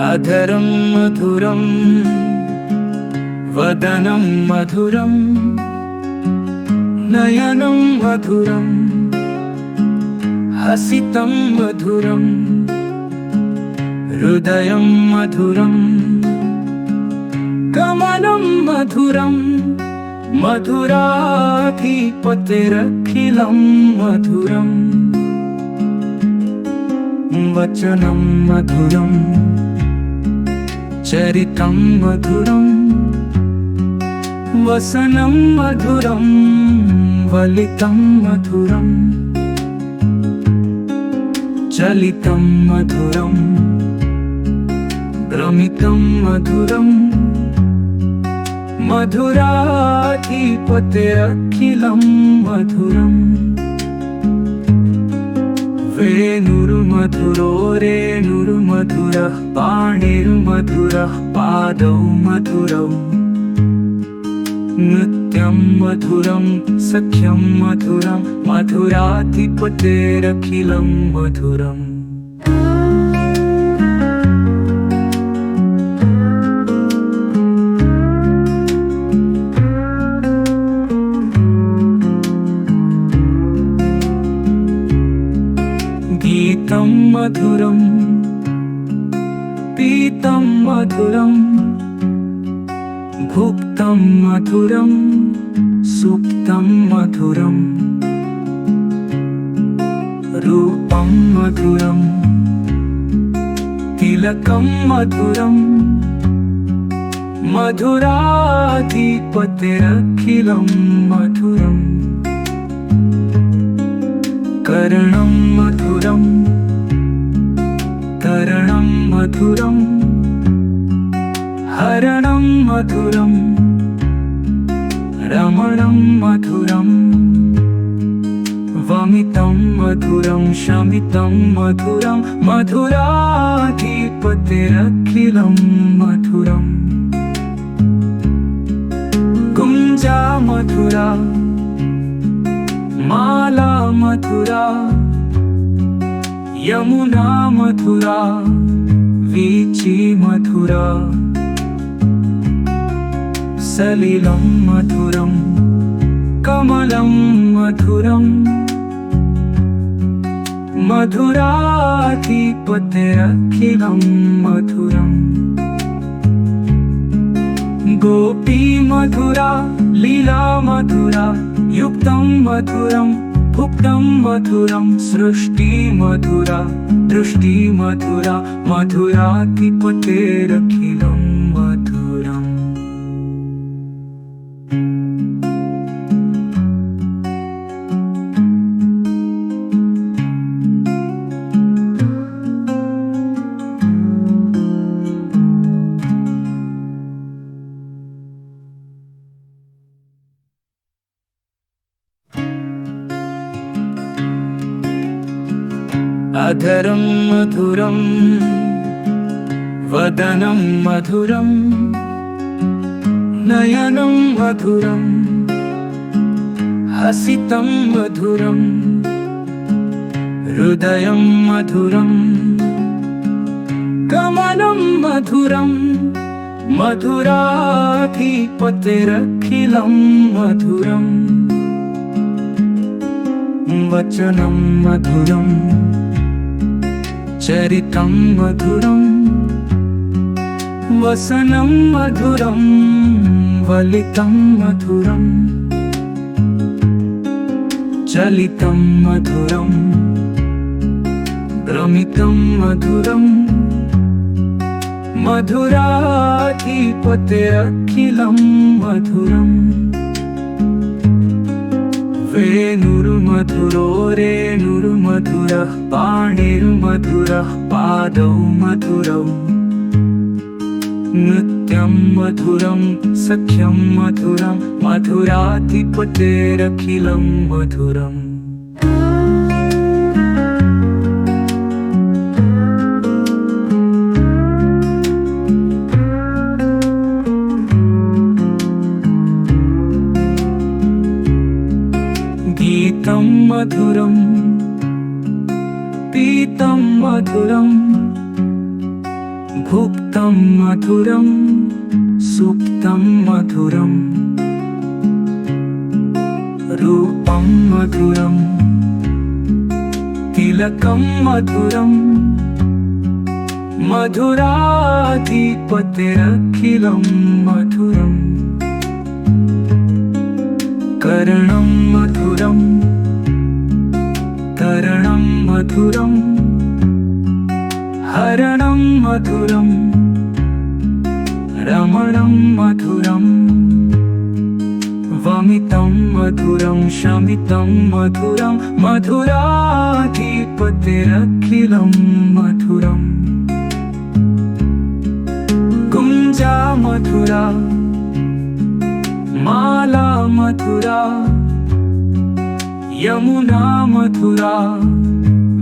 अधरं मधुरं वदनं मधुरं नयनं मधुरं हसितं मधुरं हृदयं मधुरं गमनं मधुरं मधुराधिपतिरखिलं मधुरं वचनं मधुरं चरितं मधुरं वसनं मधुरं वलितं मधुरं चलितं मधुरं भ्रमितं मधुरं मधुराधिपतिरखिलं मधुरम् वेणुर्मधुरो रेणुर्मधुरः पाणिर्मधुरः पादौ मधुरौ नृत्यं मधुरं सख्यं मधुरं मधुराधिपतिरखिलं मधुरम् गीतं मधुरं पीतं मधुरं भुक्तं मधुरं सुप्तं मधुरं रूपं मधुरं तिलकं मधुरं मधुराधिपतिरखिलं मधुरम् कर्णं मधुरं तरणं मधुरं हरणं मधुरं रमणं मधुरं वमितं मधुरं शमितं मधुरं मधुराधिपतिरखिलं मधुरम् कुञ्जा मधुरा माला मधुरा यमुना मधुरा वीची मधुरा सलिलं मधुरं कमलं मधुरं मधुराधिपतिरखिलं मधुरम् गोपी मधुरा लीला मधुरा युक्तं मधुरं भुक्तं मधुरं सृष्टि मधुरा दृष्टि मधुरा मधुराधिपतिरखिलं मधुरम् अधरं मधुरं वदनं मधुरं नयनं मधुरं हसितं मधुरं हृदयं मधुरं गमनं मधुरं मधुराधिपतिरखिलं मधुरं वचनं मधुरं चरितं मधुरं वसनं मधुरं वलितं मधुरं चलितं मधुरं भ्रमितं मधुरं मधुराधिपतिरखिलं मधुरम् वेणुर्मधुरो रेणुर्मधुरः पाणिर्मधुरः पादौ मधुरौ नृत्यं मधुरं सख्यं मधुरं मधुराधिपतिरखिलं मधुरम् गीतं मधुरं पीतं मधुरं भुक्तं मधुरं सुप्तं मधुरम् रूपं मधुरं तिलकं मधुरम् मधुराधिपतिरखिलं मधुरम् कर्णं मधुरं तरणं मधुरम् हरणं मधुरं रमणं मधुरम् वमितं मधुरं शमितं मधुरं मधुराधिपतिरखिलं मधुरम् कुञ्जा मधुरा माला मधुरा यमुना मधुरा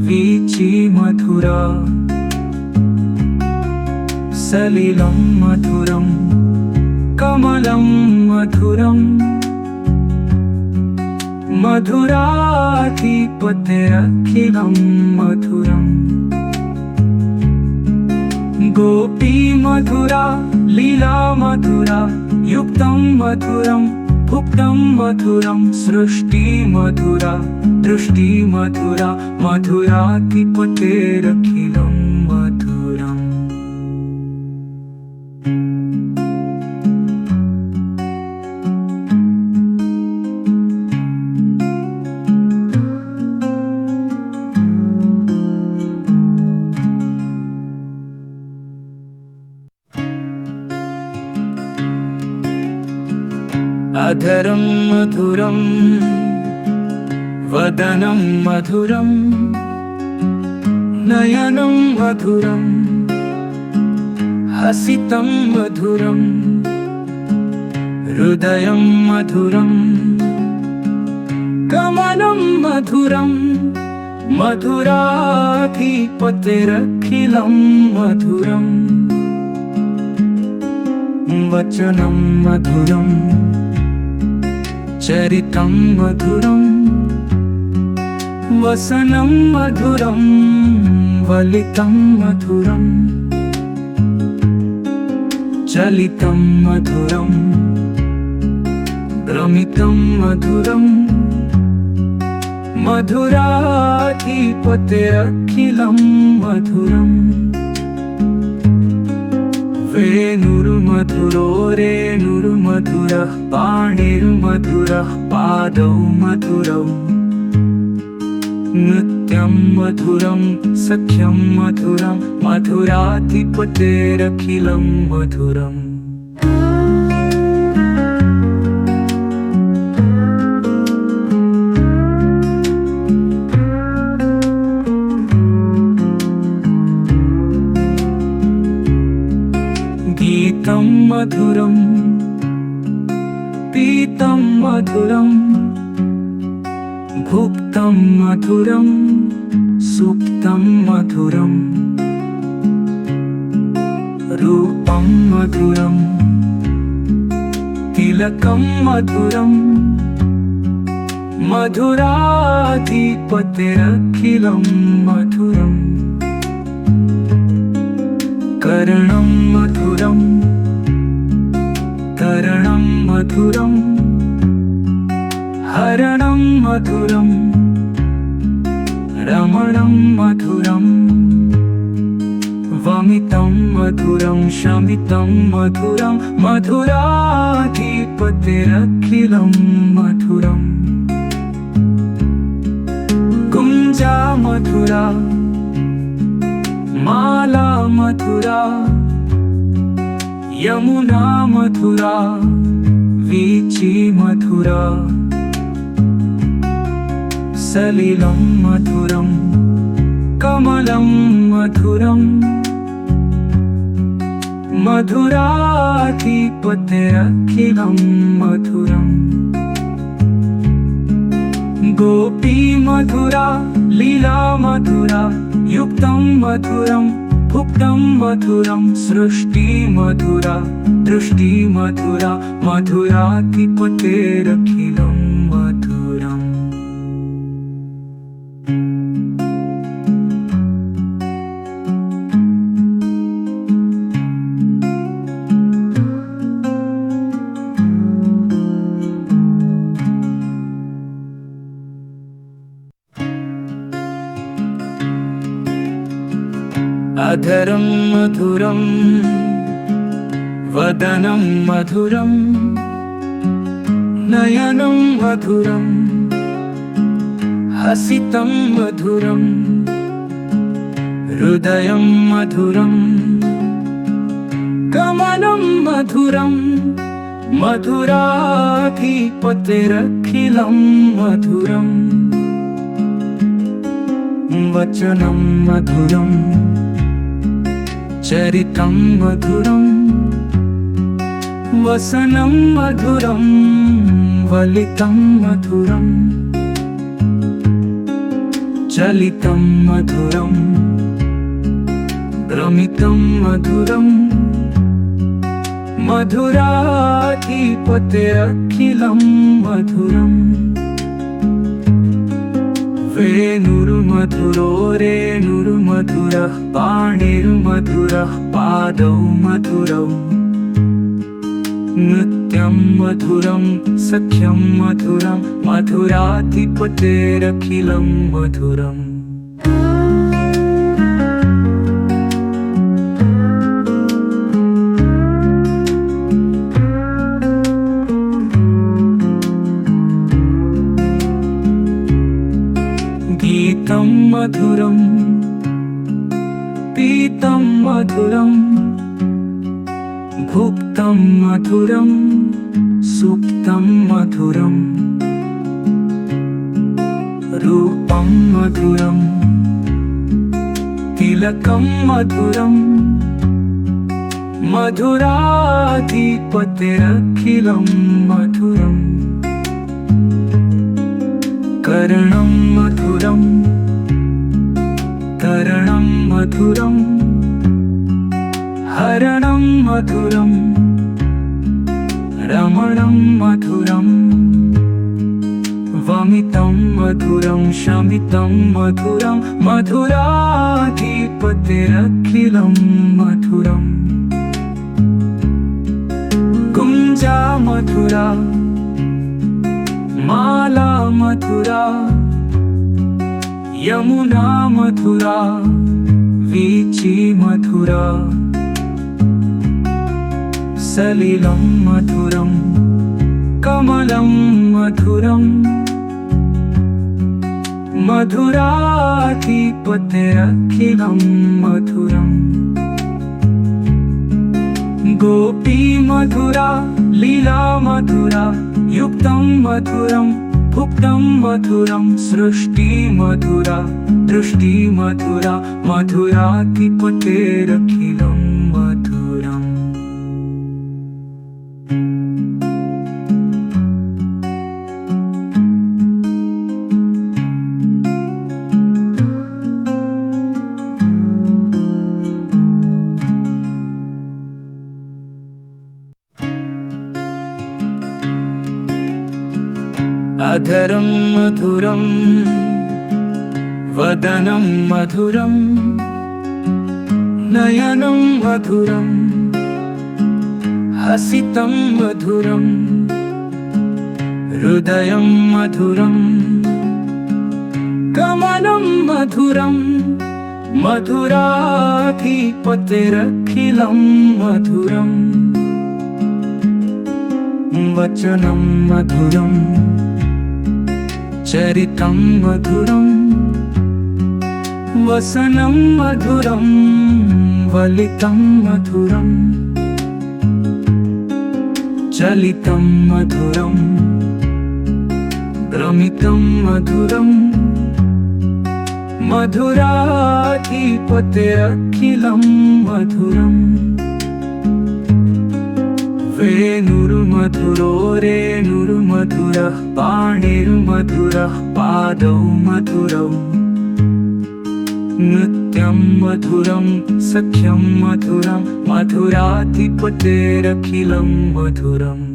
वीची मधुरा सलिलं मधुरं कमलं मधुरम् मधुराधिपतिरखिलं मधुरम् गोपी मधुरा लीला मधुरा युक्तं मधुरं भुक्तं मधुरं सृष्टि मधुरा दृष्टि मधुरा मधुराधिपतिरखिलं मधुरम् अधरं मधुरं वदनं मधुरं नयनं मधुरं हसितं मधुरं हृदयं मधुरं गमनं मधुरं मधुराधिपतिरखिलं मधुरम् वचनं मधुरम् चरितं मधुरं वसनं मधुरं वलितं मधुरं चलितं मधुरं भ्रमितं मधुरं मधुराधिपतिरखिलं मधुरम् वेणुर्मधुरो रेणुर्मधुरः पाणिर्मधुरः पादौ मधुरौ नृत्यं मधुरं सख्यं मधुरं मधुराधिपतिरखिलं मधुरम् गीतं मधुरं पीतं मधुरं भुक्तं मधुरं सुप्तं मधुरं रूपं मधुरं तिलकं मधुरं मधुराधिपतिरखिलं मधुरम् कर्णं मधुरं तरणं मधुरं हरणं मधुरं रमणं मधुरं वमितं मधुरं शमितं मधुरं मधुराधिपतिरखिलं मधुरम् कुञ्जा मधुरा माला मधुरा यमुना मधुरा वीची मधुरा सलिलं मधुरं कमलं मधुरं मधुराधिपतिरखिलं मधुरम् गोपी मधुरा लीला मधुरा युक्तं मधुरं भुक्तं मधुरं सृष्टि मधुरा दृष्टि मधुरा मधुराधिपतिरखिलं मधुरम् अधरं मधुरं वदनं मधुरं नयनं मधुरं हसितं मधुरं हृदयं मधुरं गमनं मधुरं मधुराधिपतिरखिलं मधुरं वचनं मधुरं चरितं मधुरं वसनं मधुरं वलितं मधुरं चलितं मधुरं भ्रमितं मधुरं मधुराधिपतिरखिलं मधुरम् वेणुर्मधुरो रेणुर्मधुरः पाणिर्मधुरः पादौ मधुरौ नृत्यं मधुरं सख्यं मधुरं मधुराधिपतिरखिलं मधुरम् गीतं मधुरं पीतं मधुरं भुक्तं मधुरं सुप्तं मधुरं रूपं मधुरं तिलकं मधुरं मधुराधिपतिरखिलं मधुरम् कर्णं मधुरं तरणं मधुरं हरणं मधुरं रमणं मधुरं वमितं मधुरं शमितं मधुरं मधुराधिपतिरखिलं मधुरम् कुञ्जा मधुरा माला मधुरा यमुना मधुरा वीची मधुरा सलिलं मधुरं कमलं मधुरं मधुराधिपतिरखिलं मधुरम् गोपी मधुरा लीला मधुरा युक्तं मधुरं भुक्तं मधुरं सृष्टि मधुरा दृष्टि मधुरा मधुराधिपतिरखिलं मधुरम् अधरं मधुरं वदनं मधुरं नयनं मधुरं हसितं मधुरं हृदयं मधुरं गमनं मधुरं मधुराधिपतिरखिलं मधुरं वचनं मधुरं चरितं मधुरं वसनं मधुरं वलितं मधुरं चलितं मधुरं भ्रमितं मधुरं मधुराधिपतिरखिलं मधुरम् वेणुर्मधुरो रेणुर्मधुरः पाणिर्मधुरः पादौ मधुरौ नृत्यं मधुरं सख्यं मधुरं मधुराधिपतिरखिलं मधुरम्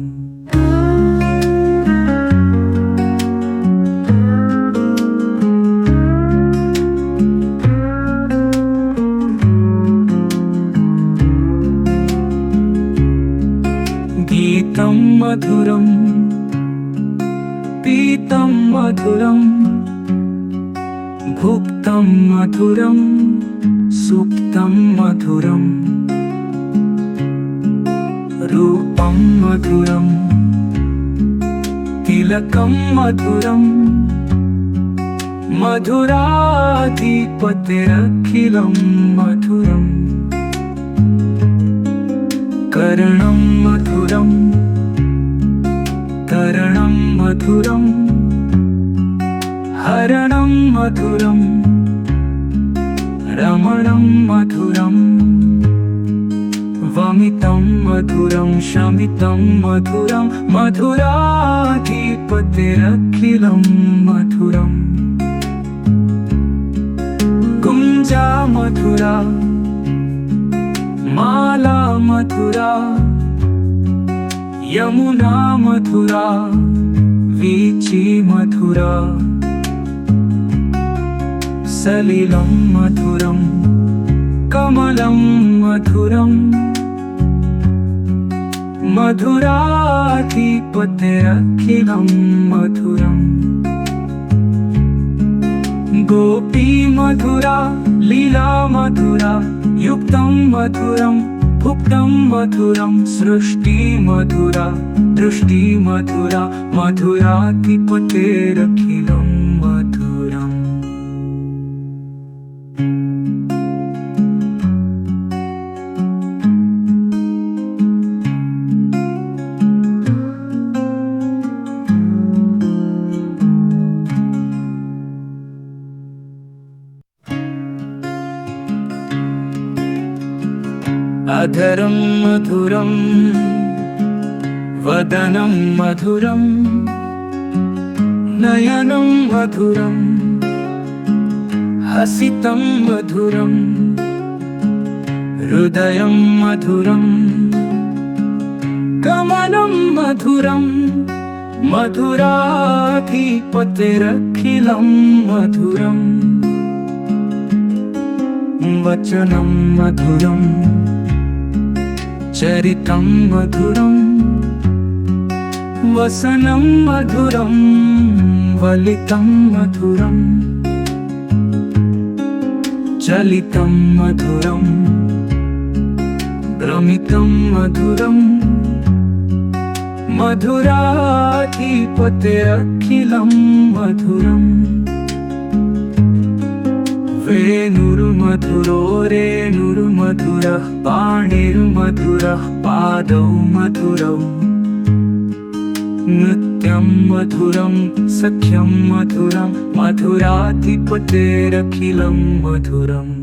गीतं मधुरं पीतं मधुरं भुक्तं मधुरं सुप्तं मधुरम् रूपं मधुरम् तिलकं मधुरम् मधुराधिपतिरखिलं मधुरम् कर्णं मधुरम् तरणं मधुरम् हरणं मधुरम् रमणं मधुरम् वमितं मधुरं शमितं मधुरं मधुराधिपतिरखिलं मधुरम् कुञ्जा मधुरा माला मधुरा यमुना मधुरा वीची मधुरा सलिलं मधुरं कमलं मधुरम् मधुराधिपतिरखिलं मधुरम् गोपी मधुरा लीला मधुरा युक्तं मधुरं भुक्तं मधुरं सृष्टि मधुरा दृष्टि मधुरा मधुराधिपतिरखिलं मधुरम् अधरं मधुरं वदनं मधुरं नयनं मधुरं हसितं मधुरं हृदयं मधुरं गमनं मधुरं मधुराधिपतिरखिलं मधुरम् वचनं मधुरं चरितं मधुरं वसनं मधुरं वलितं मधुरं चलितं मधुरं भ्रमितं मधुरं मधुराधिपतिरखिलं मधुरम् वेणुर्मधुरो रेणुर्मधुरः पाणिर्मधुरः पादौ मधुरौ नृत्यं मधुरं सख्यं मधुरं मधुराधिपतिरखिलं मधुरम्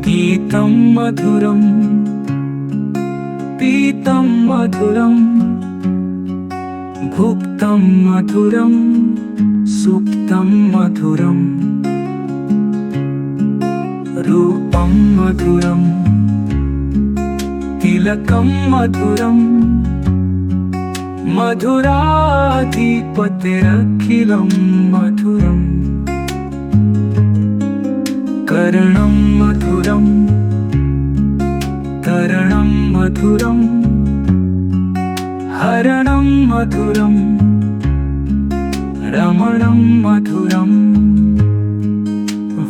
गीतं मधुरं पीतं मधुरं भुक्तं मधुरं सुप्तं मधुरं रूपं मधुरं तिलकं मधुरं मधुराधिपतिरखिलं मधुरम् कर्णं मधुरं तरणं मधुरं हरणं मधुरं रमणं मधुरं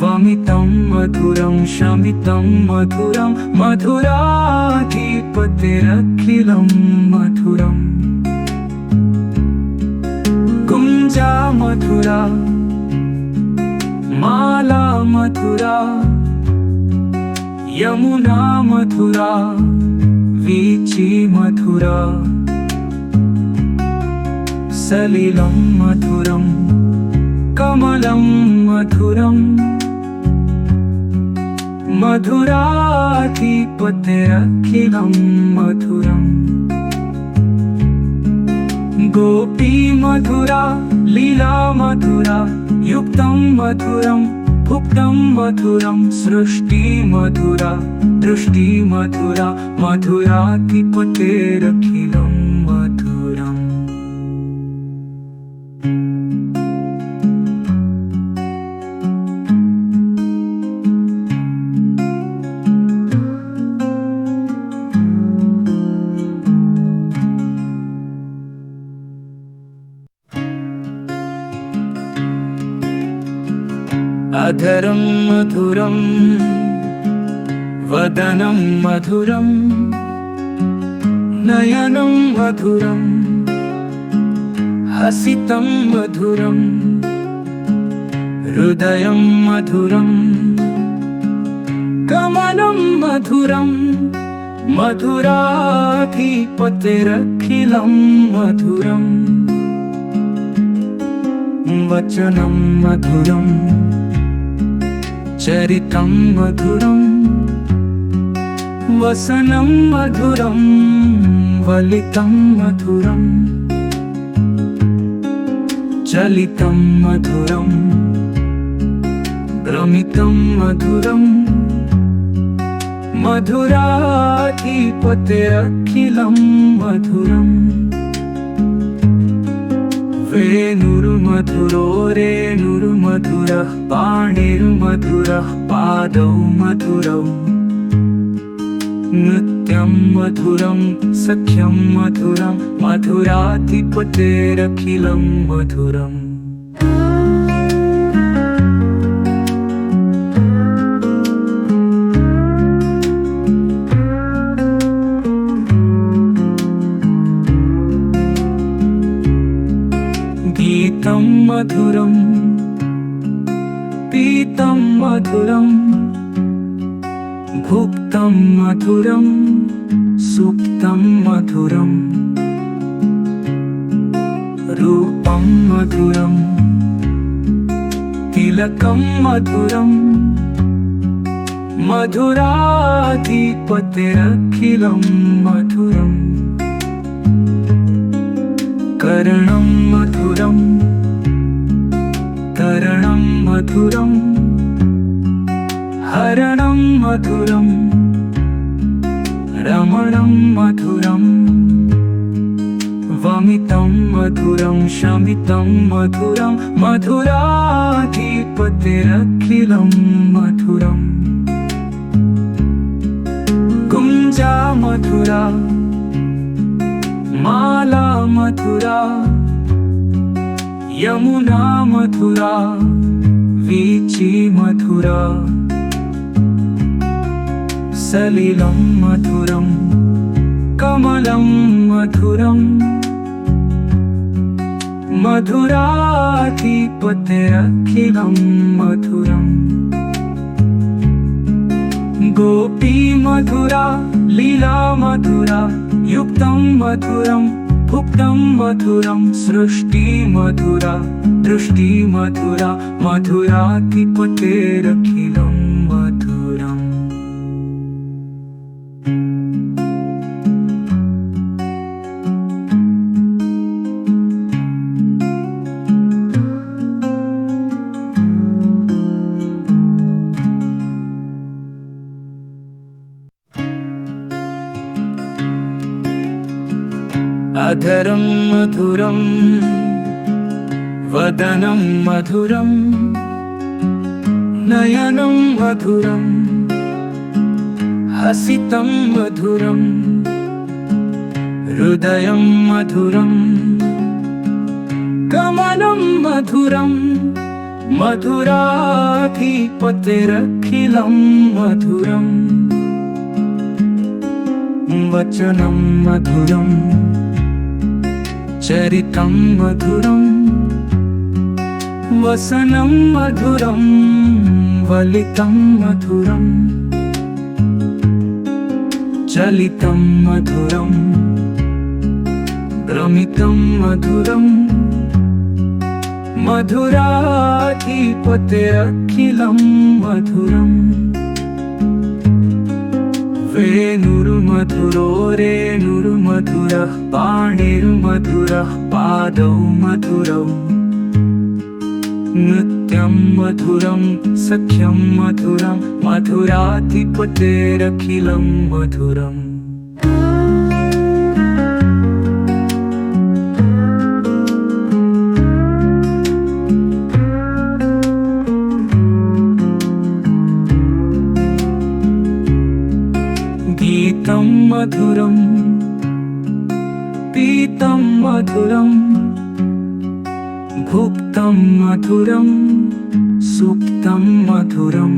वमितं मधुरं शमितं मधुरं मधुराधिपतिरखिलं मधुरम् कुञ्जा मधुरा माला मधुरा यमुना मधुरा वीची मधुरा सलिलं मधुरं कमलं मधुरं मधुराधिपतिरखिलं मधुरम् गोपी मधुरा लीला मधुरा युक्तं मधुरं भुक्तं मधुरं सृष्टि मधुरा दृष्टि मधुरा मधुराधिपतिरखिलं मधुरम् अधरं मधुरं वदनं मधुरं नयनं मधुरं हसितं मधुरं हृदयं मधुरं गमनं मधुरं मधुराधिपतिरखिलं मधुरं वचनं मधुरं चरितं मधुरं वसनं मधुरं वलितं मधुरं चलितं मधुरं भ्रमितं मधुरं मधुराधिपतिरखिलं मधुरम् वेणुर्मधुरो रेणुर्मधुरः पाणिर्मधुरः पादौ मधुरौ नृत्यं मधुरं सख्यं मधुरं मधुराधिपतिरखिलं मधुरम् गीतं मधुरं पीतं मधुरं भुक्तं मधुरं सुप्तं मधुरं रूपं मधुरं तिलकं मधुरं मधुराधिपतिरखिलं मधुरम् कर्णं मधुरं तरणं मधुरं हरणं मधुरं रमणं मधुरं वमितं मधुरं शमितं मधुरं मधुराधिपतिरखिलं मधुरम् कुञ्जा मधुरा माला मधुरा यमुना मधुरा वीची मधुरा सलिलं मधुरं कमलं मधुरं मधुराधिपतिरखिलं मधुरम् गोपी मधुरा लीला मधुरा युक्तं मधुरं भुक्तं मधुरं सृष्टि मधुरा दृष्टि मधुरा मधुराधिपतिरखिलं मधुरम् अधरं मधुरं वदनं मधुरं नयनं मधुरं हसितं मधुरं हृदयं मधुरं गमनं मधुरं मधुराधिपतिरखिलं मधुरं वचनं मधुरं चरितं मधुरं वसनं मधुरं वलितं मधुरं चलितं मधुरं भ्रमितं मधुरं मधुराधिपतिरखिलं मधुरम् वेणुर्मधुरो रेणुर्मधुरः पाणिर्मधुरः पादौ मधुरौ नृत्यं मधुरं सख्यं मधुरं मधुराधिपतिरखिलं मधुरम् गीतं मधुरं पीतं मधुरं भुक्तं मधुरं सुप्तं मधुरम्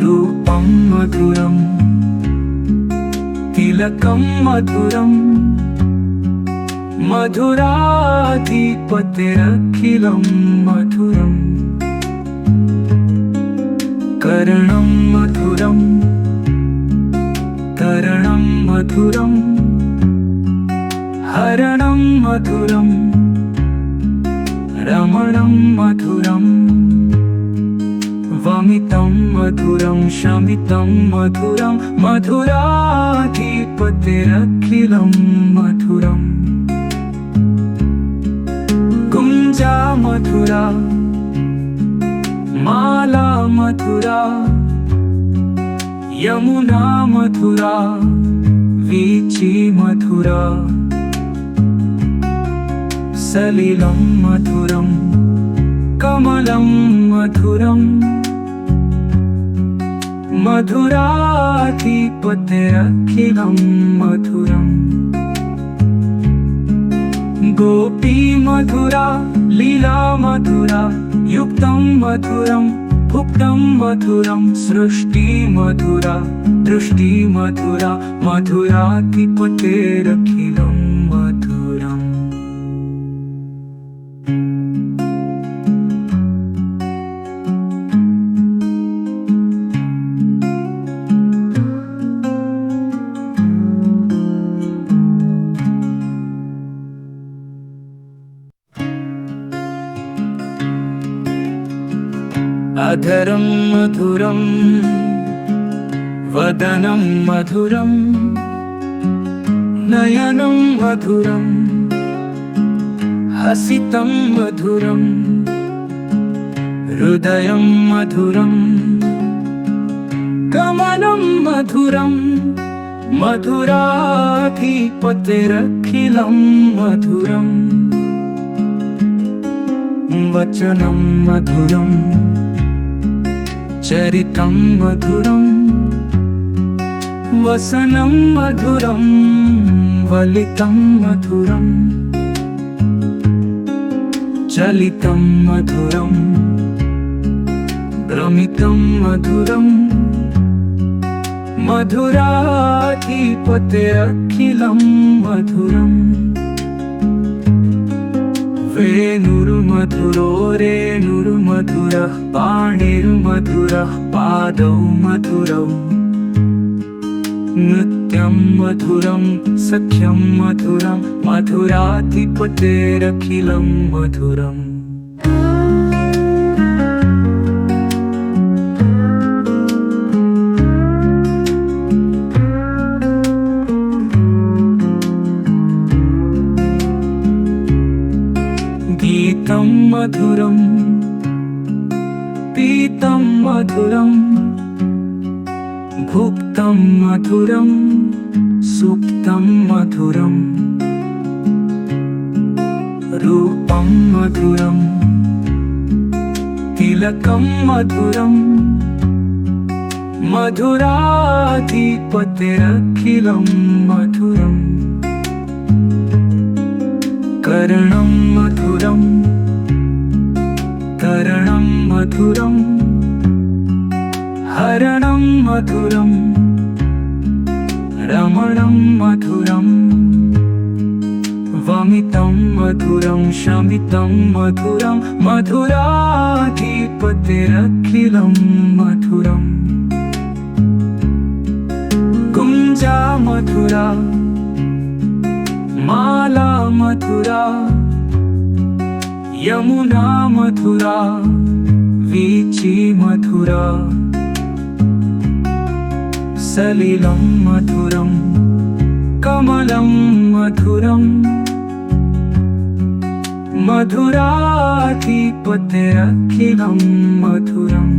रूपं मधुरम् तिलकं मधुरम् मधुराधिपतिरखिलं मधुरम् कर्णं मधुरम् तरणं मधुरम् हरणं मधुरम् रमणं मधुरम् वमितं मधुरं शमितं मधुरं मधुराधिपतिरखिलं मधुरम् कुञ्जा मधुरा माला मधुरा यमुना मधुरा वीची मधुरा सलिलं मधुरं कमलं मधुरम् मधुराधिपतिरखिलं मधुरम् गोपी मधुरा लीला मधुरा युक्तं मधुरं भुक्तं मधुरं सृष्टि मधुरा दृष्टि मधुरा मधुराधिपतिरखिलं मधुरम् अधरं मधुरं वदनं मधुरं नयनं मधुरं हसितं मधुरं हृदयं मधुरं गमनं मधुरं मधुराधिपतिरखिलं मधुरम् वचनं मधुरम् चरितं मधुरं वसनं मधुरं वलितं मधुरं चलितं मधुरं भ्रमितं मधुरं मधुराधिपतिरखिलं मधुरम् वेणुर्मधुरो रेणुर्मधुरः पाणिर्मधुरः पादौ मधुरौ नृत्यं मधुरं सख्यं मधुरं मधुराधिपतिरखिलं मधुरम् गीतं मधुरं पीतं मधुरं भुक्तं मधुरं सुप्तं मधुरं रूपं मधुरं तिलकं मधुरं मधुराधिपतिरखिलं मधुरम् कर्णं मधुरं तरणं मधुरं हरणं मधुरं रमणं मधुरं वमितं मधुरं शमितं मधुरं मधुराधिपतिरखिलं मधुरम् कुञ्जा मधुरा माला मधुरा यमुना मधुरा वीची मधुरा सलिलं मधुरं कमलं मधुरं मधुराधिपतिरखिलं मधुरम्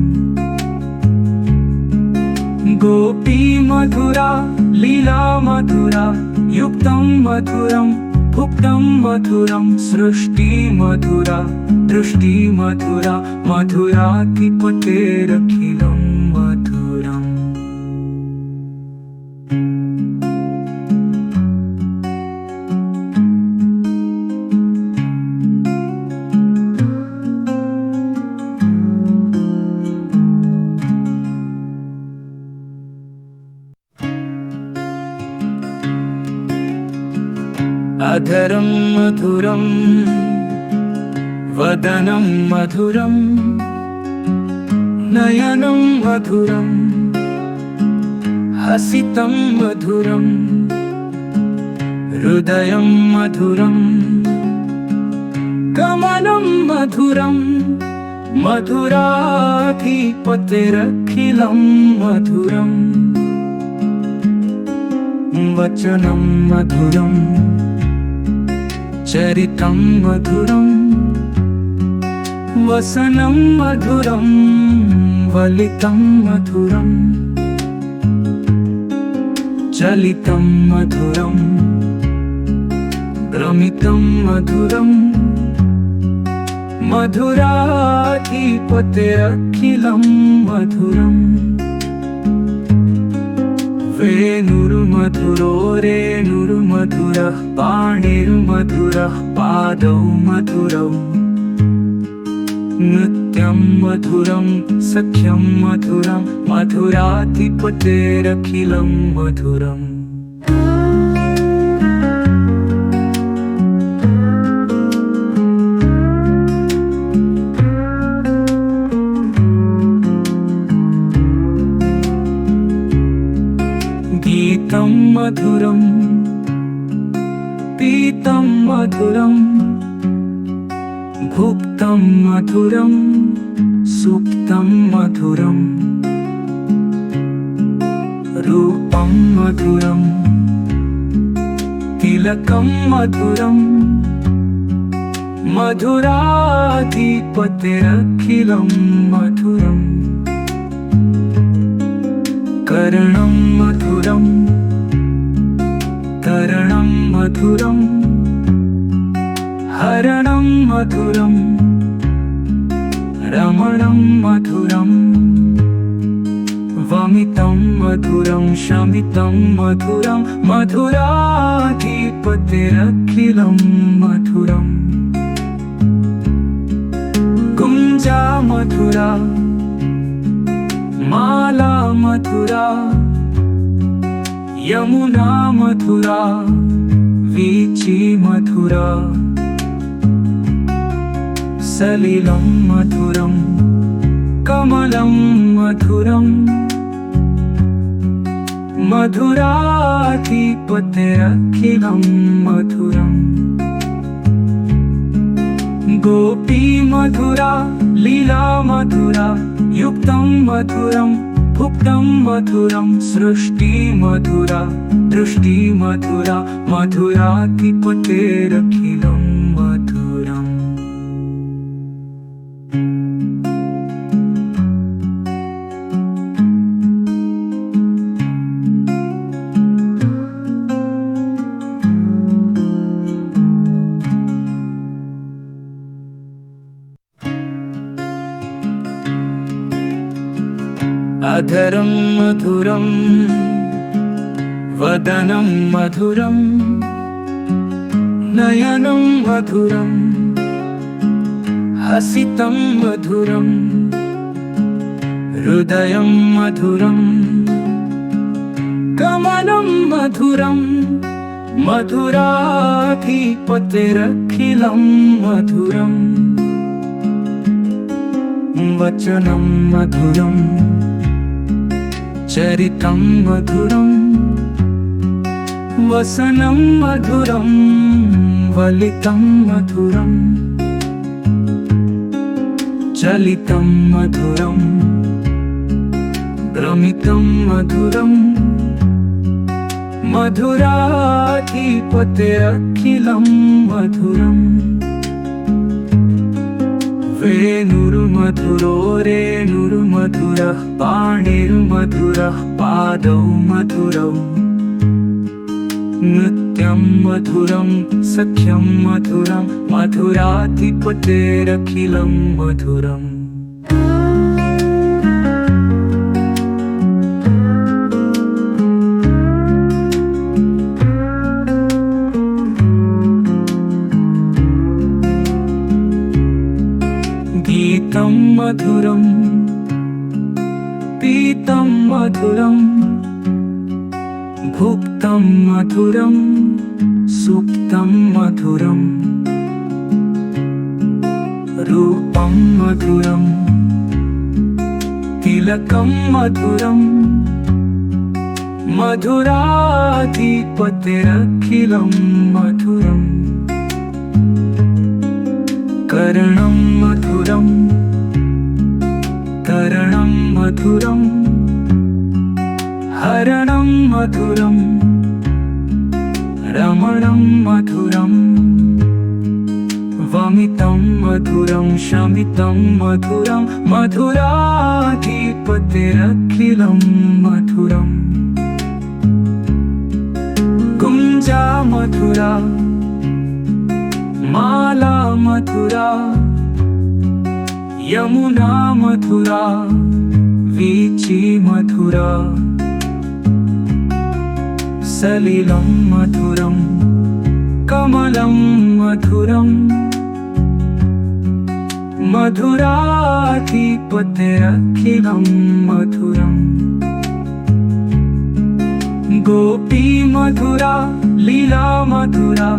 गोपी मधुरा लीला मधुरा युक्तं मधुरं भुक्तं मधुरं सृष्टि मधुरा दृष्टि मधुरा मधुराधिपतिरखिलं मधुरम् अधरं मधुरं वदनं मधुरं नयनं मधुरं हसितं मधुरं हृदयं मधुरं गमनं मधुरं मधुराधिपतिरखिलं मधुरम् वचनं मधुरं चरितं मधुरं वसनं मधुरं वलितं मधुरं चलितं मधुरं भ्रमितं मधुरं मधुराधिपतिरखिलं मधुरम् वेणुर्मधुरो रेणुर्मधुरः पाणिर्मधुरः पादौ मधुरौ नृत्यं मधुरं सख्यं मधुरं मधुराधिपतिरखिलं मधुरम् गीतं मधुरं पीतं मधुरं भुक्तं मधुरं सुप्तं मधुरं रूपं मधुरं तिलकं मधुरं मधुराधिपतिरखिलं मधुरम् कर्णं मधुरं तरणं मधुरं हरणं मधुरं रमणं मधुरं वमितं मधुरं शमितं मधुरं मधुराधिपतिरखिलं मधुरम् कुञ्जा मधुरा माला मधुरा यमुना मधुरा वीची मधुरा सलिलं मधुरं कमलं मधुरं मधुराधिपतिरखिलं मधुरम् गोपी मधुरा लीला मधुरा युक्तं मधुरं भुक्तं मधुरं सृष्टि मधुरा दृष्टि मधुरा मधुराधिपतिरखिलं मधुरम् अधरं मधुरं वदनं मधुरं नयनं मधुरं हसितं मधुरं हृदयं मधुरं गमनं मधुरं मधुराधिपतिरखिलं मधुरम् वचनं मधुरं चरितं मधुरं वसनं मधुरं वलितं मधुरं चलितं मधुरं भ्रमितं मधुरं मधुराधिपतिरखिलं मधुरम् वेणुर्मधुरो रेणुर्मधुरः पाणिर्मधुरः पादौ मधुरौ नृत्यं मधुरं सख्यं मधुरं मधुराधिपतिरखिलं मधुरम् गीतं मधुरं पीतं मधुरं भुक्तं मधुरं सुप्तं मधुरम् रूपं मधुरम् तिलकं मधुरम् मधुराधिपतिरखिलं मधुरम् कर्णं मधुरम् तरणं मधुरम् हरणं मधुरम् रमणं मधुरम् वमितं मधुरं शमितं मधुरं मधुराधिपतिरखिलं मधुरम् कुञ्जा मधुरा माला मधुरा यमुना मधुरा वीची मधुरा सलिलं मधुरं कमलं मधुरम् मधुराधिपतिरखिलं मधुरम् गोपी मधुरा लीला मधुरा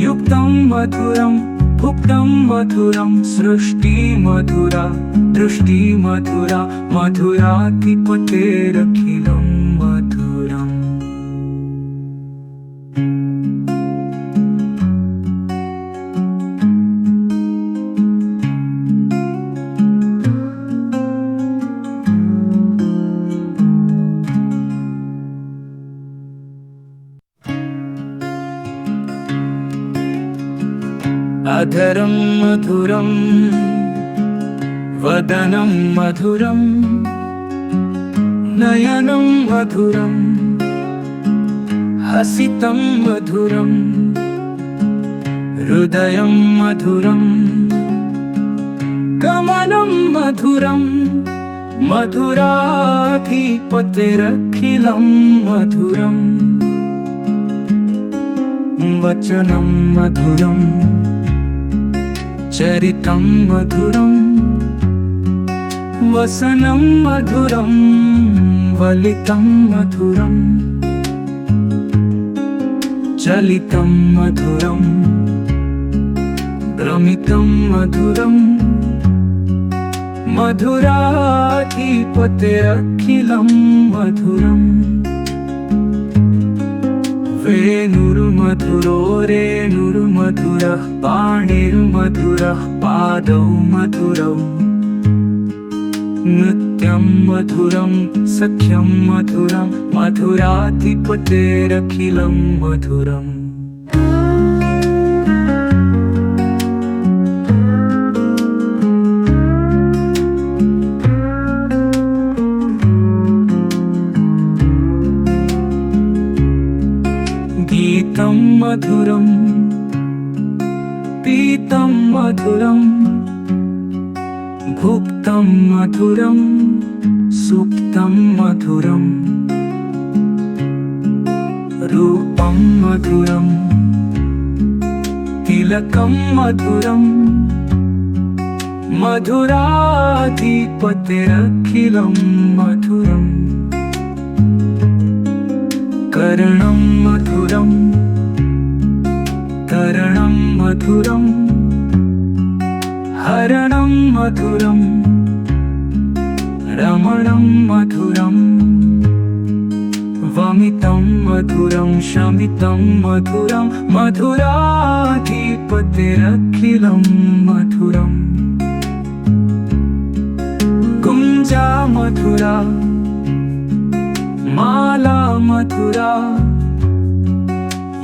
युक्तं मधुरं भुक्तं मधुरं सृष्टि मधुरा दृष्टि मधुरा मधुराधिपतिरखिलं मधुरम् अधरं मधुरं वदनं मधुरं नयनं मधुरं हसितं मधुरं हृदयं मधुरं गमनं मधुरं मधुराधिपतिरखिलं मधुरम् वचनं मधुरम् चरितं मधुरं वसनं मधुरं वलितं मधुरं चलितं मधुरं भ्रमितं मधुरं मधुराधिपतिरखिलं मधुरम् वेणुर्मधुरो रेणुर्मधुरः पाणिर्मधुरः पादौ मधुरौ नृत्यं मधुरं सख्यं मधुरं मधुराधिपतिरखिलं मधुरम् गीतं मधुरं पीतं मधुरं भुक्तं मधुरं सुप्तं मधुरं रूपं मधुरं तिलकं मधुरं मधुराधिपतिरखिलं मधुरम् कर्णं मधुरं तरणं मधुरं हरणं मधुरं रमणं मधुरं वमितं मधुरं शमितं मधुरं मधुराधिपतिरखिलं मधुरम् कुञ्जा मधुरा माला मधुरा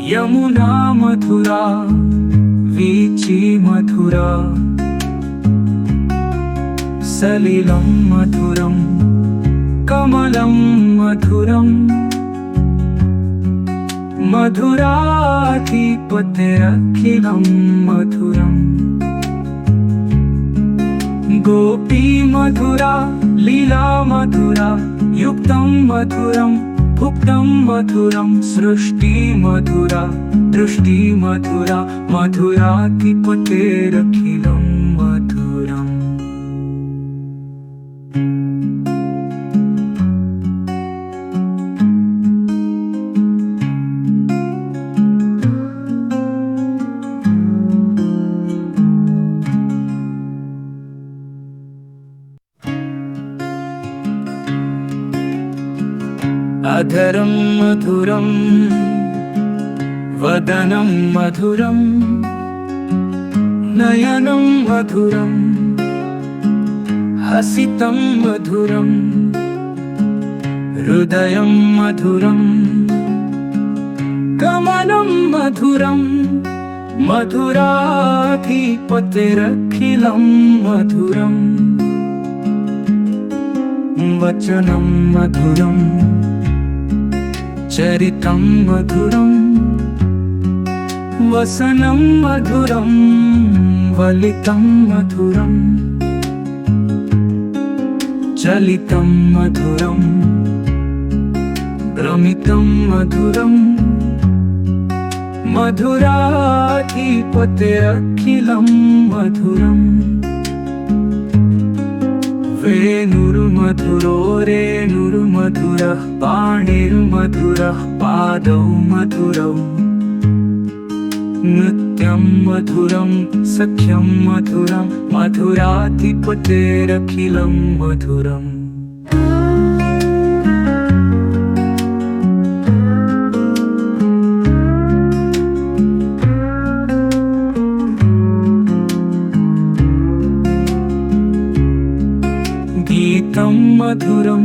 यमुना मधुरा वीची मधुरा सलिलं मधुरं कमलं मधुरं मधुराधिपतिरखिलं मधुरम् गोपी मधुरा लीला मधुरा युक्तं मधुरं भुक्तं मधुरं सृष्टि मधुरा दृष्टि मधुरा मधुराधिपतिरखिलं मधुरम् अधरं मधुरं वदनं मधुरं नयनं मधुरं हसितं मधुरं हृदयं मधुरं गमनं मधुरं मधुराधिपतिरखिलं मधुरं वचनं मधुरं चरितं मधुरं वसनं मधुरं वलितं मधुरं चलितं मधुरं भ्रमितं मधुरं मधुराधिपतिरखिलं मधुरं वेणुर्मधुरो रेणुर्मधुरः पाणिर्मधुरः पादौ मधुरौ नृत्यं मधुरं सख्यं मधुरं मधुराधिपतिरखिलं मधुरम् गीतं मधुरं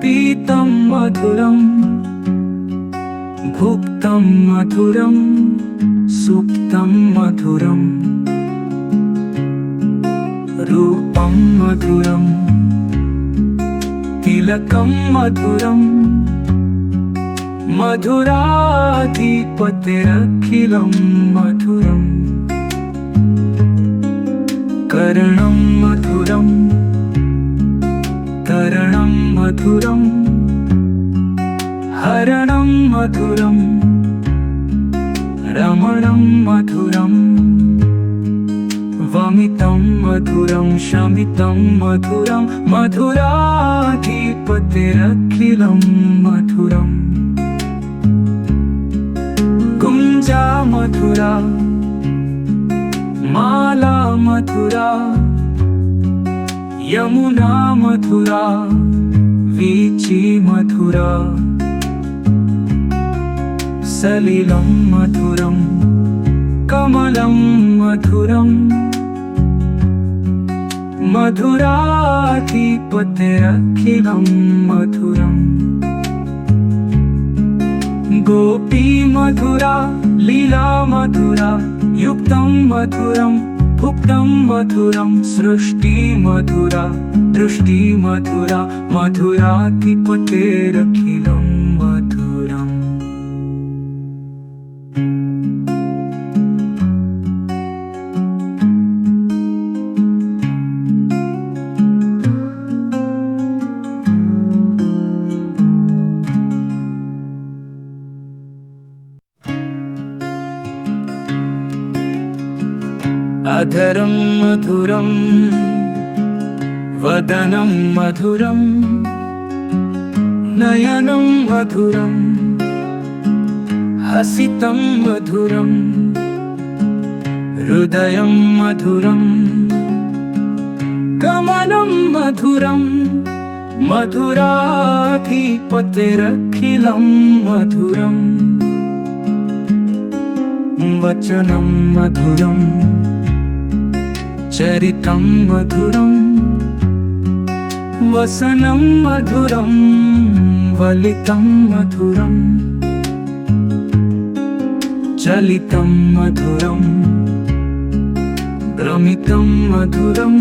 पीतं मधुरं भुक्तं मधुरं सुप्तं मधुरं रूपं मधुरं तिलकं मधुरं मधुराधिपतिरखिलं मधुरं कर्णं मधुरं तरणं मधुरं हरणं मधुरं रमणं मधुरं वमितं मधुरं शमितं मधुरं मधुराधिपतिरखिलं मधुरं कुञ्जा मधुरा माला मधुरा यमुना मधुरा वीची मधुरा सलिलं मधुरं कमलं मधुरं मधुराधिपतिरखिलं मधुरम् गोपी मधुरा लीला मधुरा युक्तं मधुरं भुक्तं मधुरं सृष्टि मधुरा दृष्टि मधुरा मधुराधिपतिरखिलं मधुरम् अधरं मधुरं वदनं मधुरं नयनं मधुरं हसितं मधुरं हृदयं मधुरं गमनं मधुरं मधुराधिपतिरखिलं मधुरं वचनं मधुरं चरितं मधुरं वसनं मधुरं वलितं मधुरं चलितं मधुरं भ्रमितं मधुरं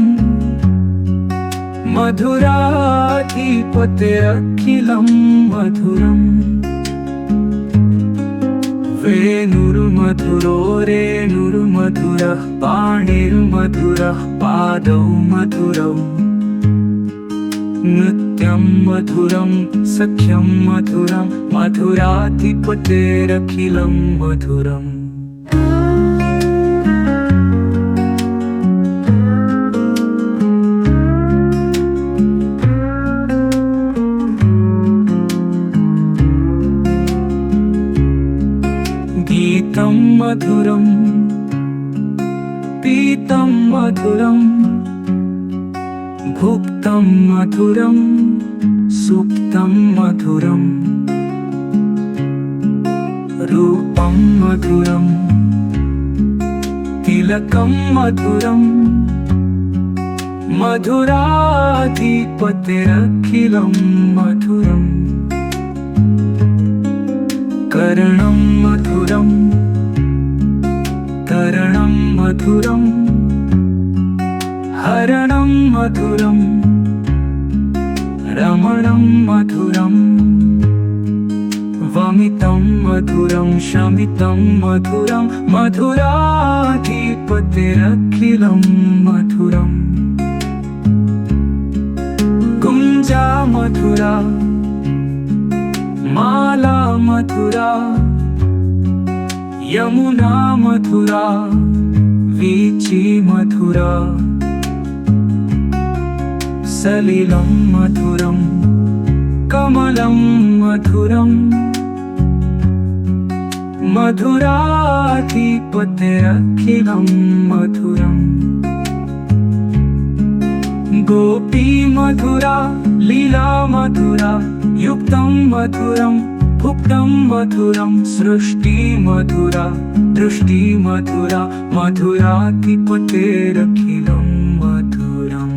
मधुराधिपतिरखिलं मधुरम् वेणुर्मधुरो रेणुर्मधुरः पाणिर्मधुरः पादौ मधुरौ नृत्यं मधुरं सख्यं मधुरं मधुराधिपतिरखिलं मधुरम् गीतं मधुरं पीतं मधुरं भुक्तं मधुरं सुप्तं मधुरम रूपम मधुरम तिलकम मधुरम मधुराधिपतिरखिलं मधुरम कर्णं मधुरम तरणं मधुरम हरणं मधुरम रमणं मधुरम वमितं मधुरं शमितं मधुरं मधुराधिपतिरखिलं मधुरम कुंजा मधुरा माला मधुरा यमुना मधुरा वीची मधुरा सलिलं मधुरं कमलं मधुरं मधुराधिपतिरखिलं मधुरम् गोपी मधुरा लीला मधुरा युक्तं मधुरं भुक्तं मधुरं सृष्टि मधुरा दृष्टि मधुरा मधुराधिपतिरखिलं मधुरम्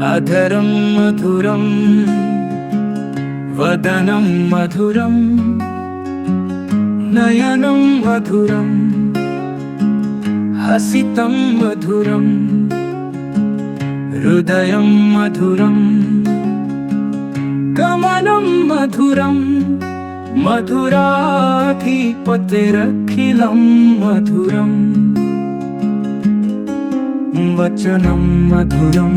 अधरं मधुरं वदनं मधुरं नयनं मधुरं हसितं मधुरं हृदयं मधुरं गमनं मधुरं मधुराधिपतिरखिलं मधुरं वचनं मधुरं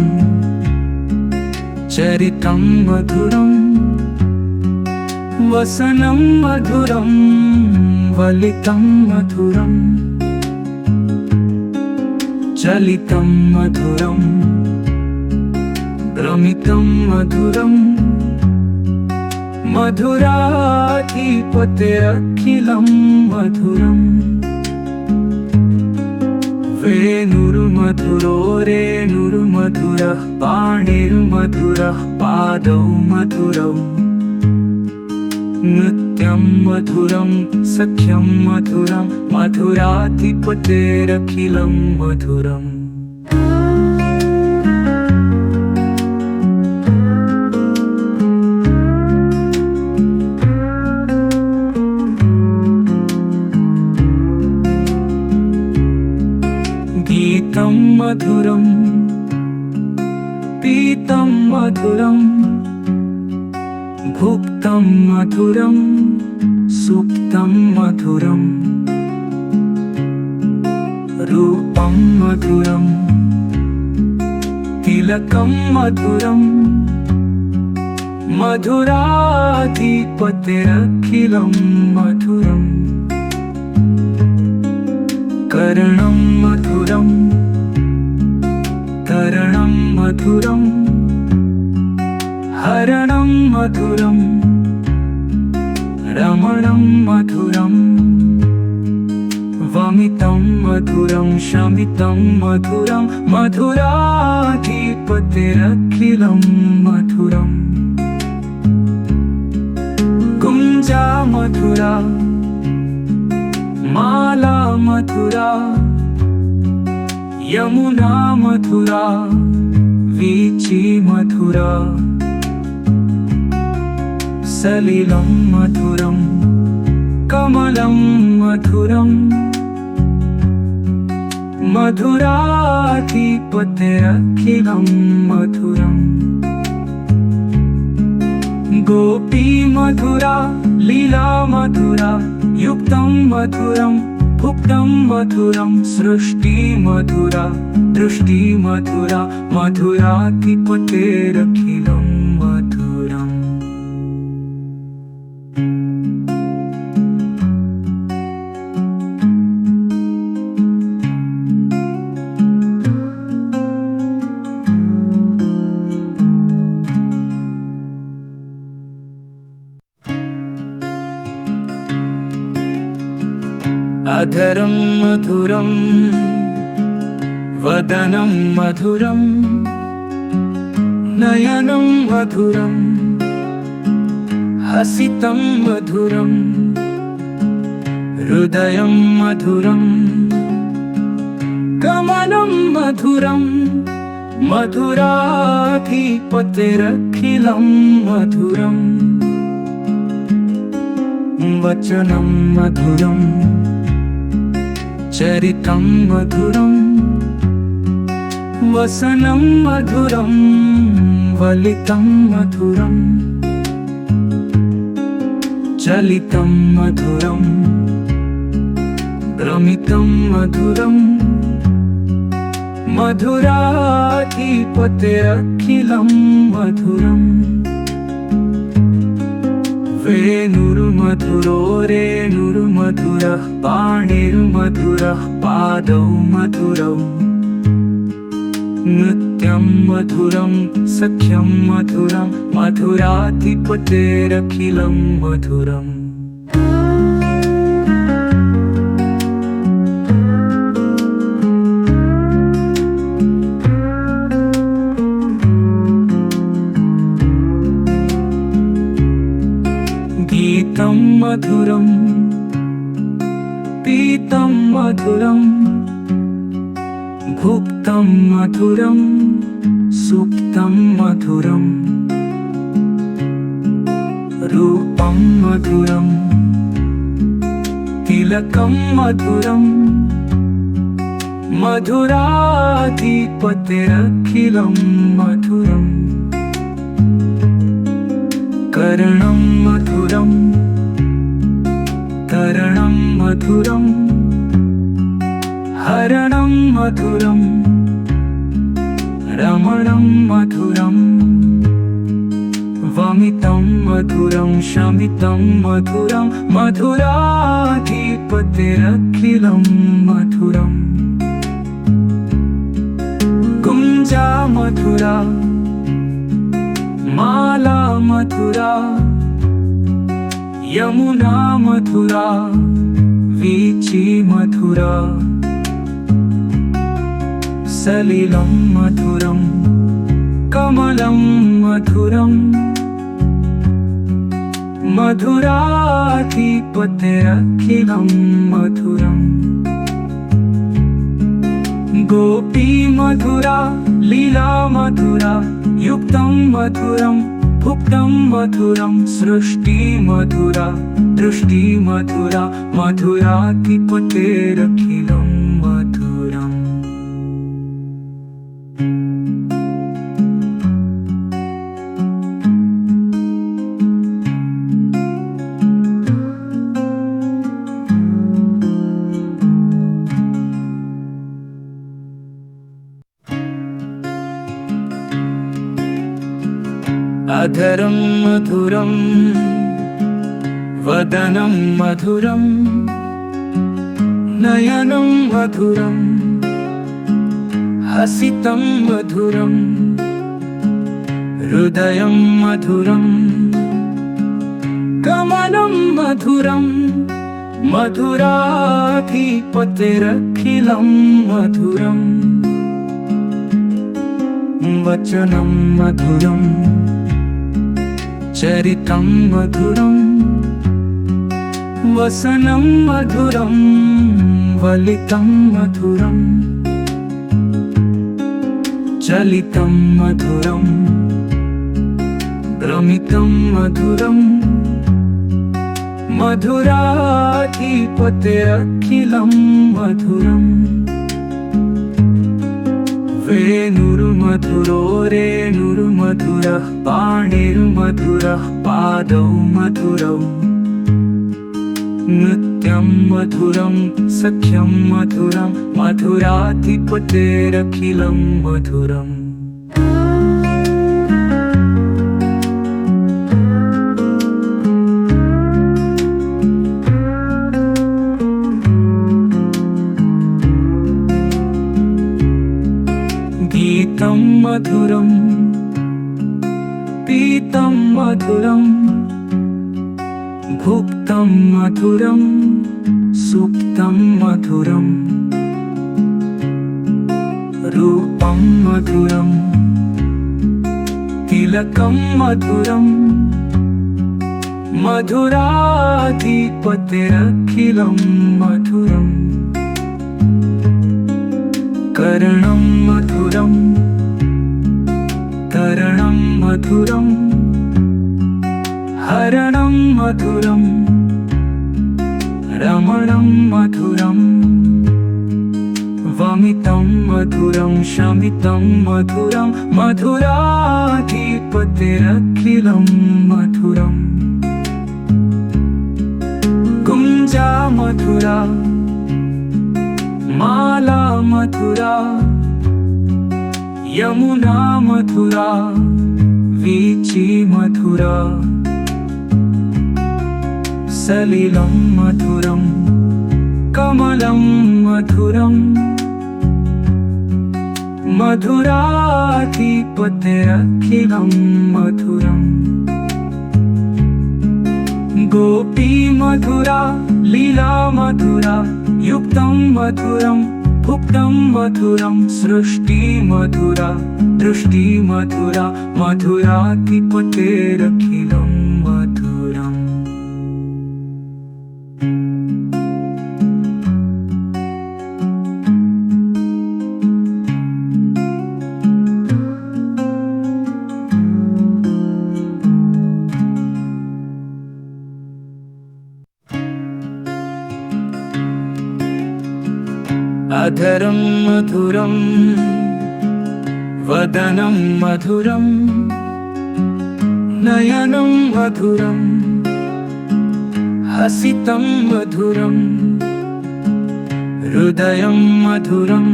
चरितं मधुरं वसनं मधुरं वलितं मधुरं चलितं मधुरं भ्रमितं मधुरं मधुराधिपतिरखिलं मधुरम् वेणुर्मधुरो रेणुर्मधुरः पाणिर्मधुरः पादौ मधुरौ नृत्यं मधुरं सख्यं मधुरं मधुराधिपतिरखिलं मधुरम् गीतं मधुरं पीतं मधुरं भुक्तं मधुरं सुप्तं मधुरं रूपं मधुरं तिलकं मधुरं मधुराधिपतिरखिलं मधुरम् कर्णं मधुरं तरणं मधुरं हरणं मधुरं रमणं मधुरं वमितं मधुरं शमितं मधुरं मधुराधिपतिरखिलं मधुरम् कुंजा मधुरा माला मधुरा यमुना मधुरा वीची मधुरा सलिलं मधुरं कमलं मधुरं मधुराधिपतिरखिलं मधुरम् गोपी मधुरा लीला मधुरा युक्तं मधुरं भुक्तं मधुरं सृष्टि मधुरा दृष्टि मधुरा मधुराधिपतिरखिलं मधुरम् अधरं मधुरं वदनं मधुरं नयनं मधुरं हसितं मधुरं हृदयं मधुरं गमनं मधुरं मधुराधिपतिरखिलं मधुरं वचनं मधुरं चरितं मधुरं वसनं मधुरं वलितं मधुरं चलितं मधुरं भ्रमितं मधुरं मधुराधिपतिरखिलं मधुरम् वेणुर्मधुरो रेणुर्मधुरः पाणिर्मधुरः पादौ मधुरौ नृत्यं मधुरं सख्यं मधुरं मधुराधिपतिरखिलं मधुरम् गीतं मधुरं पीतं मधुरं भुक्तं मधुरं सुप्तं मधुरं रूपं मधुरं तिलकं मधुरं मधुराधिपतिरखिलं मधुरम् कर्णं मधुरं तरणं मधुरं हरणं मधुरं रमणं मधुरं वमितं मधुरं शमितं मधुरं मधुराधिपतिरखिलं मधुरम् गुञ्जा मधुरा माला मधुरा यमुना मधुरा वीची मधुरा सलिलं मधुरं कमलं मधुरं मधुराधिपतिरखिलं मधुरम् गोपी मधुरा लीला मधुरा युक्तं मधुरं भुक्तं मधुरं सृष्टि मधुरा दृष्टि मधुरा मधुराधिपतिरखिलं मधुरम् अधरं मधुरं वदनं मधुरं नयनं मधुरं हसितं मधुरं हृदयं मधुरं गमनं मधुरं मधुराधिपतिरखिलं मधुरम् वचनं मधुरं चरितं मधुरं वसनं मधुरं वलितं मधुरं चलितं मधुरं भ्रमितं मधुरं मधुराधिपतिरखिलं मधुरम् वेणुर्मधुरो रेणुर्मधुरः पाणिर्मधुरः पादौ मधुरौ नृत्यं मधुरं सख्यं मधुरं मधुराधिपतिरखिलं मधुरम् गीतं मधुरं पीतं मधुरं भुक्तं मधुरं सुप्तं मधुरम् रूपं मधुरम् तिलकं मधुरम् मधुराधिपतिरखिलं मधुरम् कर्णं मधुरम् तरणं मधुरम् हरणं मधुरम् रमणं मधुरम् वमितं मधुरं शमितं मधुरं मधुराधिपतिरखिलं मधुरम् कुञ्जा मधुरा माला मधुरा यमुना मधुरा वीची मधुरा सलिलं मधुरं कमलं मधुरम् मधुराधिपतिरखिलं मधुरम् गोपी मधुरा लीला मधुरा युक्तं मधुरं भुक्तं मधुरं सृष्टि मधुरा दृष्टि मधुरा मधुराधिपतिरखिलं मधुरम् अधरं मधुरं वदनं मधुरं नयनं मधुरं हसितं मधुरं हृदयं मधुरं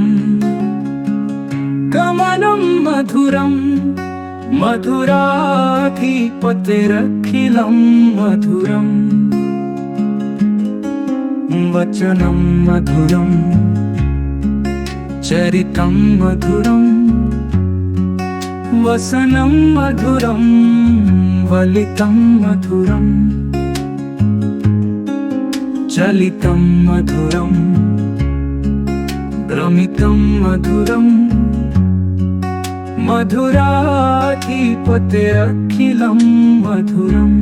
गमनं मधुरं मधुराधिपतिरखिलं मधुरम् वचनं मधुरम् चरितं मधुरं वसनं मधुरं वलितं मधुरं चलितं मधुरं भ्रमितं मधुरं मधुराधिपतिरखिलं मधुरम्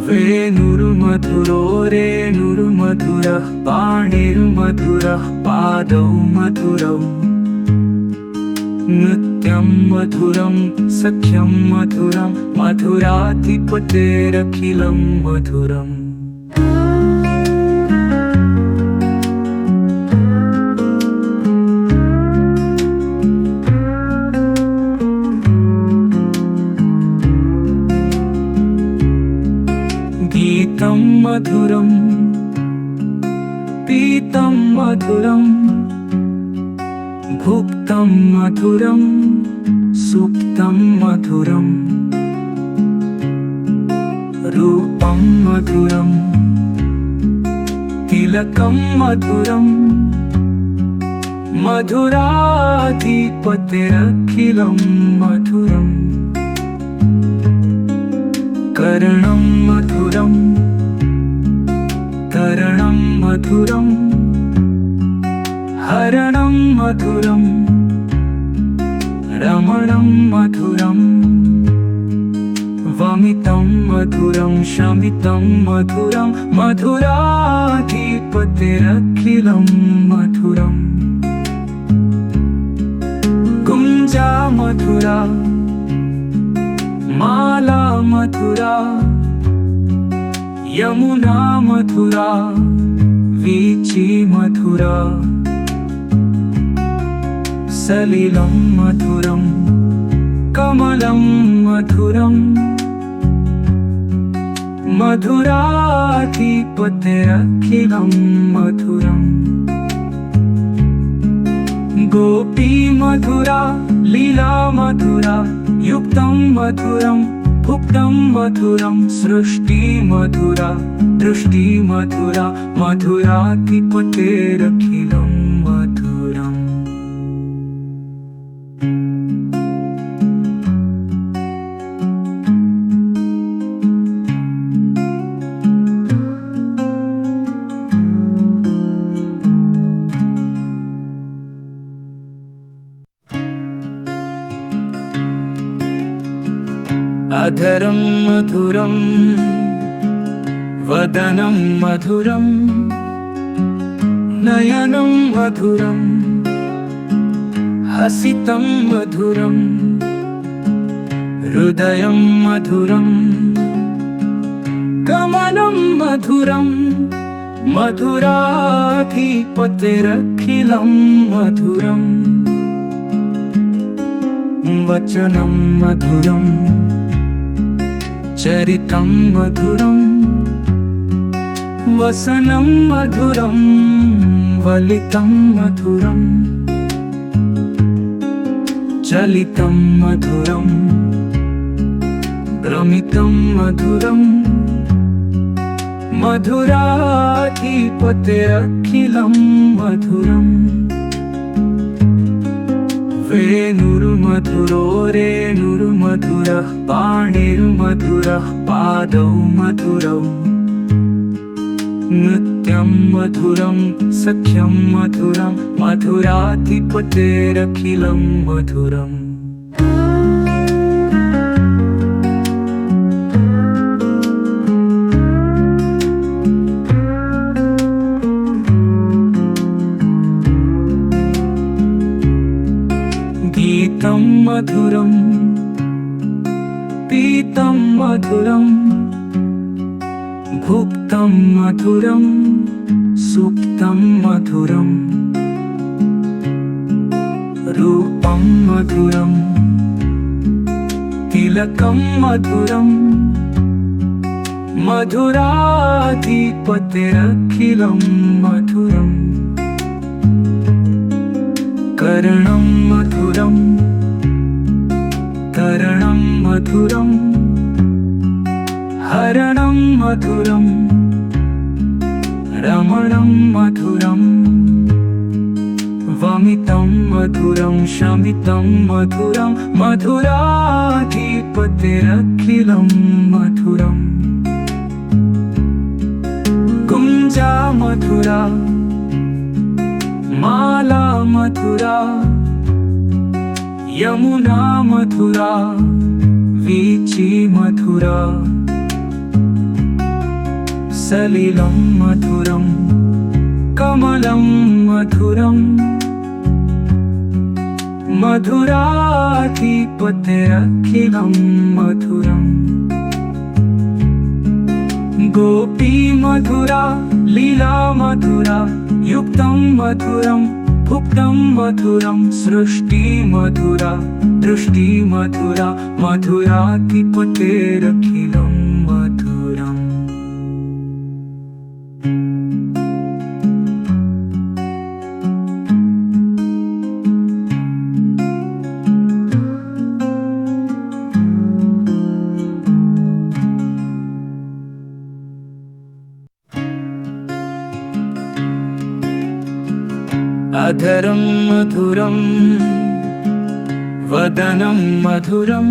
वेणुर्मधुरो रेणुर्मधुरः पाणिर्मधुरः पादौ मधुरौ नृत्यं मधुरं सख्यं मधुरं मधुराधिपतिरखिलं मधुरम् गीतं मधुरं पीतं मधुरं भुक्तं मधुरं सुप्तं मधुरं रूपं मधुरं तिलकं मधुरं मधुराधिपतिरखिलं मधुरम् कर्णं मधुरं तरणं मधुरं हरणं मधुरं रमणं मधुरं वमितं मधुरं शमितं मधुरं मधुराधिपतिरखिलं मधुरम् कुञ्जा मधुरा माला मधुरा यमुना मधुरा वीची मधुरा सलिलं मधुरं कमलं मधुरं मधुराधिपतिरखिलं मधुरम् गोपी मधुरा लीला मधुरा युक्तं मधुरं भुक्तं मधुरं सृष्टि मधुरा दृष्टि मधुरा मधुराधिपतिरखिलं मधुरम् अधरं मधुरं वदनं मधुरं नयनं मधुरं हसितं मधुरं हृदयं मधुरं गमनं मधुरं मधुराधिपतिरखिलं मधुरम् वचनं मधुरं चरितं मधुरं वसनं मधुरं वलितं मधुरं चलितं मधुरं भ्रमितं मधुरं मधुराधिपतिरखिलं मधुरम् वेणुर्मधुरो रेणुर्मधुरः पाणिर्मधुरः पादौ मधुरौ नृत्यं मधुरं सख्यं मधुरं मधुराधिपतिरखिलं मधुरम् गीतं मधुरं पीतं मधुरं भुक्तं मधुरं सुप्तं मधुरं रूपं मधुरं तिलकं मधुरं मधुराधिपतिरखिलं मधुरम् कर्णं मधुरं तरणं मधुरं हरणं मधुरं रमणं मधुरं वमितं मधुरं शमितं मधुरं मधुराधिपतिरखिलं मधुरम् कुञ्जा मधुरा माला मधुरा यमुना मधुरा वीची मधुरा सलिलं मधुरं कमलं मधुरं मधुराधिपतिरखिलं मधुरम् गोपी मधुरा लीला मधुरा युक्तं मधुरं भुक्तं मधुरं सृष्टि मधुरा दृष्टि मधुरा मधुराधिपतिरखिलं मधुरम् अधरं मधुरं वदनं मधुरं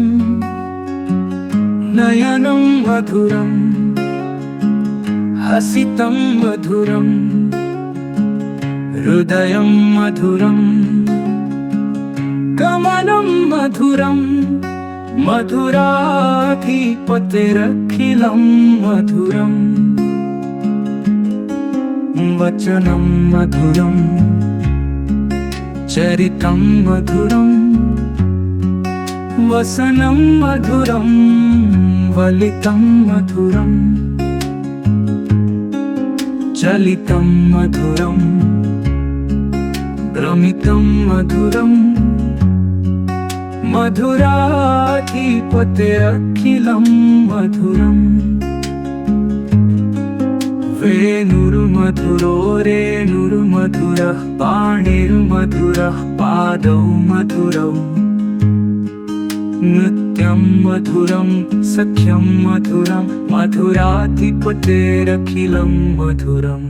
नयनं मधुरं हसितं मधुरं हृदयं मधुरं गमनं मधुरं मधुराधिपतिरखिलं मधुरम् वचनं मधुरं चरितं मधुरं वसनं मधुरं वलितं मधुरं चलितं मधुरं भ्रमितं मधुरं मधुराधिपतिरखिलं मधुरम् वेणुर्मधुरो रेणुर्मधुरः पाणिर्मधुरः पादौ मधुरौ नृत्यं मधुरं सख्यं मधुरं मधुराधिपतिरखिलं मधुरम्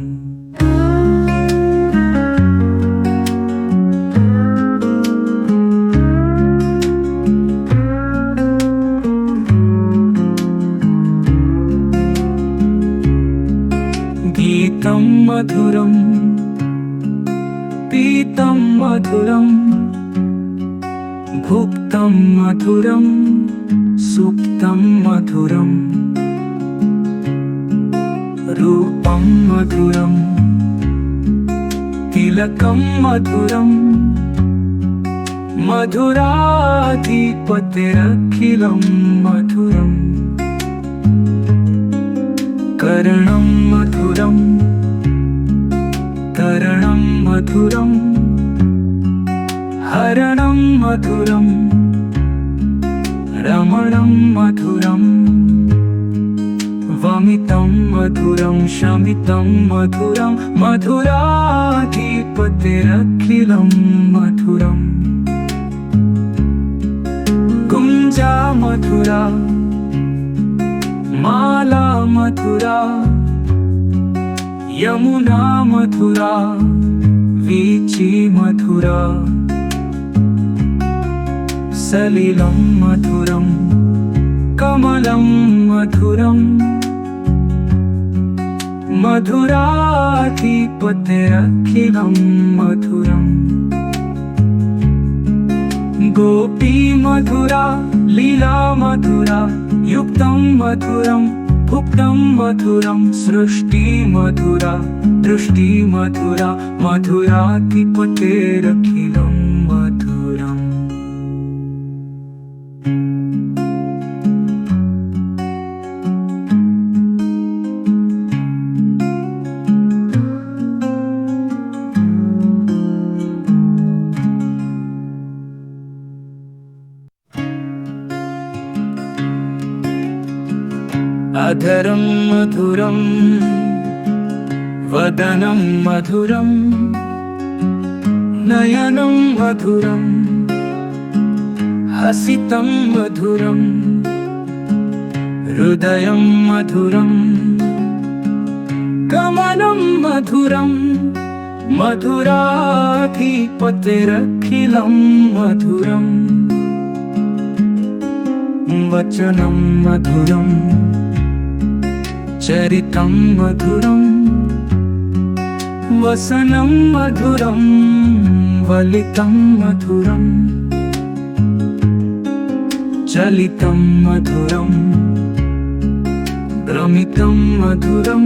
गीतं मधुरं पीतं मधुरं भुक्तं मधुरं सुप्तं मधुरम् रूपं मधुरम् तिलकं मधुरम् मधुराधिपतिरखिलं मधुरम् कर्णं मधुरम् तरणं मधुरम् हरणं मधुरम् रमणं मधुरम् वमितं मधुरं शमितं मधुरं मधुराधिपतिरखिलं मधुरम् कुञ्जा मधुरा माला मधुरा यमुना मधुरा वीची मधुरा सलिलं मधुरं कमलं मधुरम् मधुराधिपतिरखिलं मधुरम् गोपी मधुरा लीला मधुरा युक्तं मधुरं भुक्तं मधुरं सृष्टि मधुरा दृष्टि मधुरा मधुराधिपतिरखिलं मधुरम् अधरं मधुरं वदनं मधुरं नयनं मधुरं हसितं मधुरं हृदयं मधुरं गमनं मधुरं मधुराधिपतिरखिलं मधुरम् वचनं मधुरम् चरितं मधुरं वसनं मधुरं वलितं मधुरं चलितं मधुरं भ्रमितं मधुरं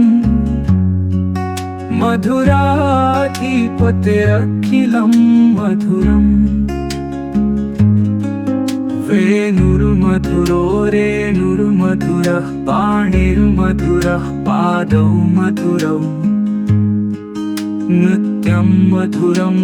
मधुराधिपतिरखिलं मधुरम् वेणुर्मधुरो रेणुर्मधुरः पाणिर्मधुरः पादौ मधुरौ नृत्यं मधुरं